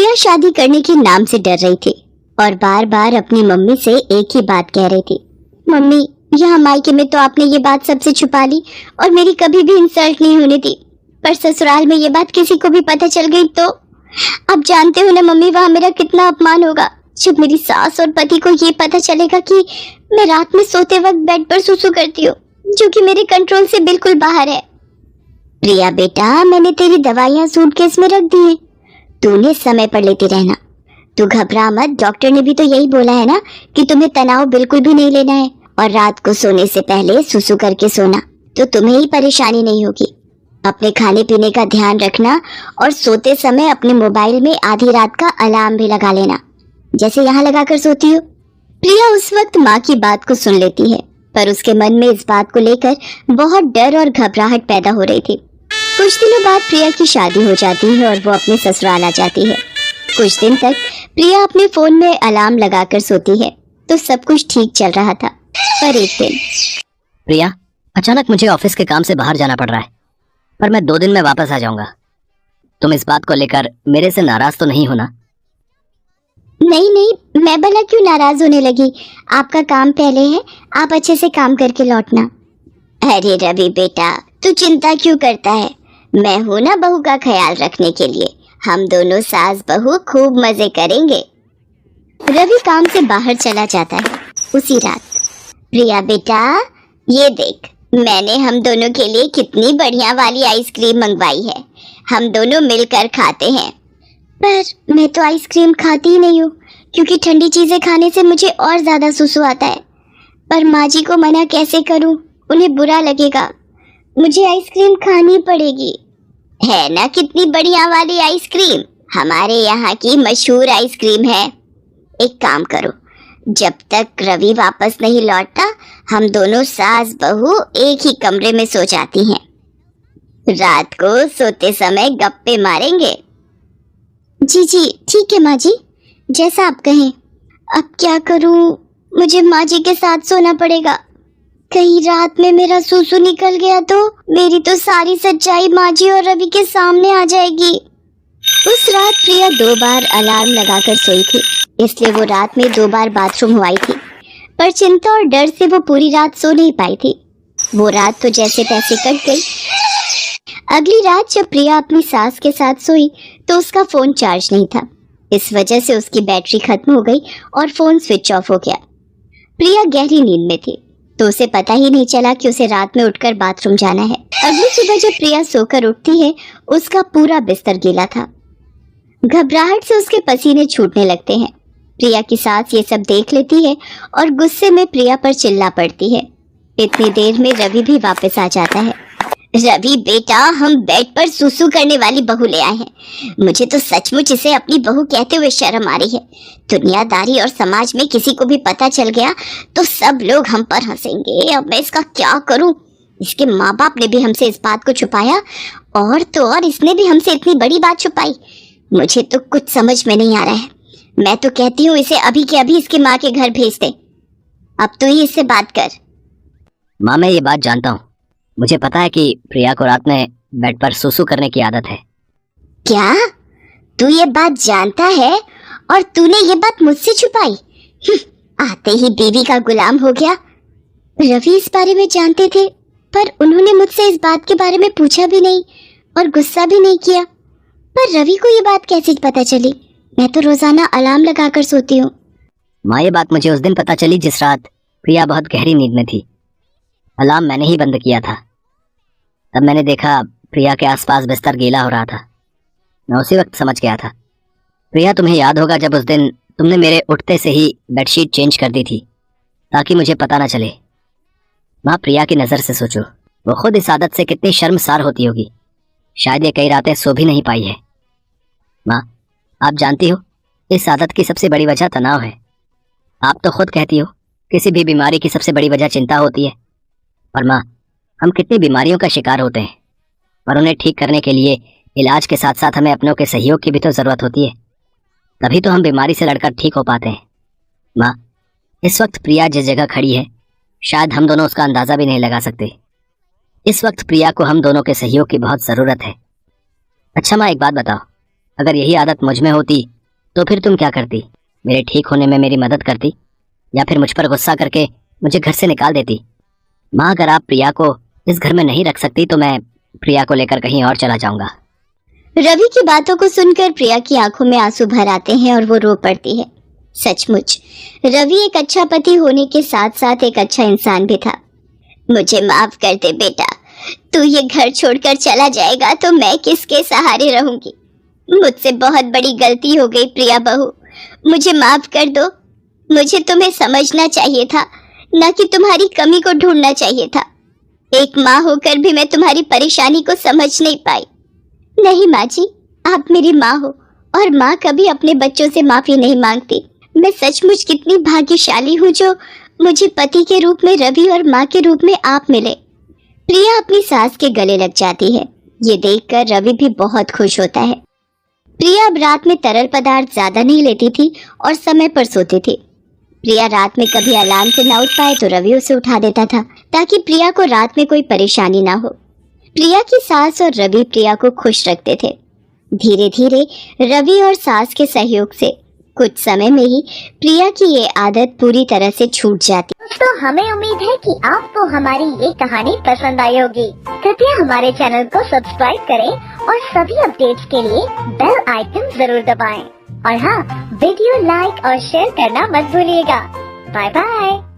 प्रिया शादी करने के नाम से डर रही थी और बार बार अपनी मम्मी से एक ही बात कह रही थी, मम्मी यहाँ मायके में तो आपने ये बात सबसे छुपा ली और मेरी कभी भी इंसल्ट नहीं होने दी, पर ससुराल में ये बात किसी को भी पता चल गई तो आप जानते हो ना मम्मी, वहाँ मेरा कितना अपमान होगा जब मेरी सास और पति को ये पता चलेगा कि मैं रात में सोते वक्त बेड पर सुसु करती हूँ, जो कि मेरे कंट्रोल से बिल्कुल बाहर है। प्रिया बेटा, मैंने तेरी दवाइयाँ सूटकेस में रख दी हैं, तूने समय पर लेती रहना। तू घबरा मत, डॉक्टर ने भी तो यही बोला है ना कि तुम्हें तनाव बिल्कुल भी नहीं लेना है और रात को सोने से पहले सुसु करके सोना, तो तुम्हें ही परेशानी नहीं होगी। अपने खाने पीने का ध्यान रखना और सोते समय अपने मोबाइल में आधी रात का अलार्म भी लगा लेना, जैसे यहाँ लगाकर सोती हो। प्रिया उस वक्त माँ की बात को सुन लेती है, पर उसके मन में इस बात को लेकर बहुत डर और घबराहट पैदा हो रही थी। कुछ दिनों बाद प्रिया की शादी हो जाती है और वो अपने ससुराल आ जाती है। कुछ दिन तक प्रिया अपने फोन में अलार्म लगाकर सोती है तो सब कुछ ठीक चल रहा था, पर एक दिन प्रिया, अचानक मुझे ऑफिस के काम से बाहर जाना पड़ रहा है, पर मैं 2 दिन में वापस आ जाऊंगा। तुम इस बात को लेकर मेरे से नाराज तो नहीं होना? नहीं नहीं, मैं भला क्यों नाराज होने लगी, आपका काम पहले है, आप अच्छे से काम करके लौटना। अरे रवि बेटा, तू चिंता क्यों करता है, मैं हूं ना बहू का ख्याल रखने के लिए, हम दोनों सास बहू खूब मजे करेंगे। रवि काम से बाहर चला जाता है। उसी रात प्रिया बेटा, ये देख, मैंने हम दोनों के लिए कितनी बढ़िया वाली आइसक्रीम मंगवाई है, हम दोनों मिलकर खाते हैं। पर मैं तो आइसक्रीम खाती ही नहीं हूँ, क्योंकि ठंडी चीजें खाने से मुझे और ज्यादा सुसु आता है। पर माँ जी को मना कैसे करूँ, उन्हें बुरा लगेगा, मुझे आइसक्रीम खानी पड़ेगी। है ना कितनी बढ़िया वाली आइसक्रीम, हमारे यहाँ की मशहूर आइसक्रीम है। एक काम करो, जब तक रवि वापस नहीं लौटता हम दोनों सास बहू एक ही कमरे में सो जाती हैं। रात को सोते समय गप्पे मारेंगे। जी जी ठीक है माँ जी, जैसा आप कहें। अब क्या करूँ, मुझे माँ जी के साथ सोना पड़ेगा, कहीं रात में मेरा सुसु निकल गया तो मेरी तो सारी सच्चाई माँ जी और रवि के सामने आ जाएगी। उस रात प्रिया 2 बार अलार्म लगाकर सोई थी, इसलिए वो रात में 2 बार बाथरूम हुई थी, पर चिंता और डर से वो पूरी रात सो नहीं पाई थी। वो रात तो जैसे तैसे कट गई। अगली रात जब प्रिया अपनी सास के साथ सोई तो उसका फोन चार्ज नहीं था, इस वजह से उसकी बैटरी खत्म हो गई और फोन स्विच ऑफ हो गया। प्रिया गहरी नींद में थी तो उसे पता ही नहीं चला कि उसे रात में उठकर बाथरूम जाना है। अगली सुबह जब प्रिया सोकर उठती है, उसका पूरा बिस्तर गीला था। घबराहट से उसके पसीने छूटने लगते हैं। प्रिया की सास ये सब देख लेती है और गुस्से में प्रिया पर चिल्ला पड़ती है। इतनी देर में रवि भी वापस आ जाता है। रवि बेटा, हम बेड पर सुसु करने वाली बहू ले आए हैं, मुझे तो सचमुच इसे अपनी बहू कहते हुए शर्म आ रही है। दुनियादारी और समाज में किसी को भी पता चल गया तो सब लोग हम पर हंसेंगे, अब मैं इसका क्या करूं। इसके माँ बाप ने भी हमसे इस बात को छुपाया और तो और इसने भी हमसे इतनी बड़ी बात छुपाई, मुझे तो कुछ समझ में नहीं आ रहा है। मैं तो कहती हूँ इसे अभी के अभी इसके माँ के घर भेज दे। अब तू ही इससे बात कर। माँ, मैं ये बात जानता हूँ, मुझे पता है कि प्रिया को रात में बेड पर सुसु करने की आदत है। क्या तू ये बात जानता है और तूने ये बात मुझसे छुपाई? आते ही बीवी का गुलाम हो गया। रवि इस बारे में जानते थे, पर उन्होंने मुझसे इस बात के बारे में पूछा भी नहीं और गुस्सा भी नहीं किया। पर रवि को ये बात कैसे पता चली? मैं तो रोजाना अलार्म लगाकर सोती हूँ। माँ, ये बात मुझे उस दिन पता चली जिस रात प्रिया बहुत गहरी नींद में थी। अलार्म मैंने ही बंद किया था। तब मैंने देखा प्रिया के आसपास बिस्तर गीला हो रहा था। मैं उसी वक्त समझ गया था। प्रिया, तुम्हें याद होगा जब उस दिन तुमने मेरे उठते से ही बेडशीट चेंज कर दी थी ताकि मुझे पता ना चले। माँ, प्रिया की नज़र से सोचो, वो खुद इस आदत से कितनी शर्मसार होती होगी। शायद ये कई रातें सो भी नहीं पाई है। माँ, आप जानती हो इस आदत की सबसे बड़ी वजह तनाव है। आप तो खुद कहती हो किसी भी बीमारी की सबसे बड़ी वजह चिंता होती है। और माँ, हम कितनी बीमारियों का शिकार होते हैं, पर उन्हें ठीक करने के लिए इलाज के साथ साथ हमें अपनों के सहयोग की भी तो ज़रूरत होती है, तभी तो हम बीमारी से लड़कर ठीक हो पाते हैं। माँ, इस वक्त प्रिया जिस जगह खड़ी है शायद हम दोनों उसका अंदाज़ा भी नहीं लगा सकते। इस वक्त प्रिया को हम दोनों के सहयोग की बहुत ज़रूरत है। अच्छा माँ, एक बात बताओ, अगर यही आदत मुझ में होती तो फिर तुम क्या करती? मेरे ठीक होने में मेरी मदद करती, या फिर मुझ पर गुस्सा करके मुझे घर से निकाल देती? माँ, अगर आप प्रिया को इस घर में नहीं रख सकती तो मैं प्रिया को लेकर कहीं और चला जाऊंगा। रवि की बातों को सुनकर प्रिया की आंखों में आंसू भर आते हैं और वो रो पड़ती है। सचमुच रवि एक अच्छा पति होने के साथ साथ एक अच्छा इंसान भी था। मुझे माफ कर दे बेटा, तू ये घर छोड़कर चला जाएगा तो मैं किसके सहारे रहूंगी? मुझसे बहुत बड़ी गलती हो गई प्रिया बहू, मुझे माफ कर दो। मुझे तुम्हें समझना चाहिए था, न कि तुम्हारी कमी को ढूंढना चाहिए था। एक माँ होकर भी मैं तुम्हारी परेशानी को समझ नहीं पाई। नहीं माँ जी, आप मेरी माँ हो और माँ कभी अपने बच्चों से माफी नहीं मांगती। मैं सचमुच कितनी भाग्यशाली हूँ जो मुझे पति के रूप में रवि और माँ के रूप में आप मिले। प्रिया अपनी सास के गले लग जाती है। ये देखकर रवि भी बहुत खुश होता है। प्रिया अब रात में तरल पदार्थ ज्यादा नहीं लेती थी और समय पर सोती थी। प्रिया रात में कभी अलार्म से ना उठ पाए तो रवि उसे उठा देता था ताकि प्रिया को रात में कोई परेशानी ना हो। प्रिया की सास और रवि प्रिया को खुश रखते थे। धीरे धीरे रवि और सास के सहयोग से कुछ समय में ही प्रिया की ये आदत पूरी तरह से छूट जाती। दोस्तों, हमें उम्मीद है कि आपको हमारी ये कहानी पसंद आई होगी। कृपया हमारे चैनल को सब्सक्राइब करें और सभी अपडेट्स के लिए बेल आइकन जरूर दबाएं। और हाँ, वीडियो लाइक और शेयर करना मत भूलिएगा। Bye bye.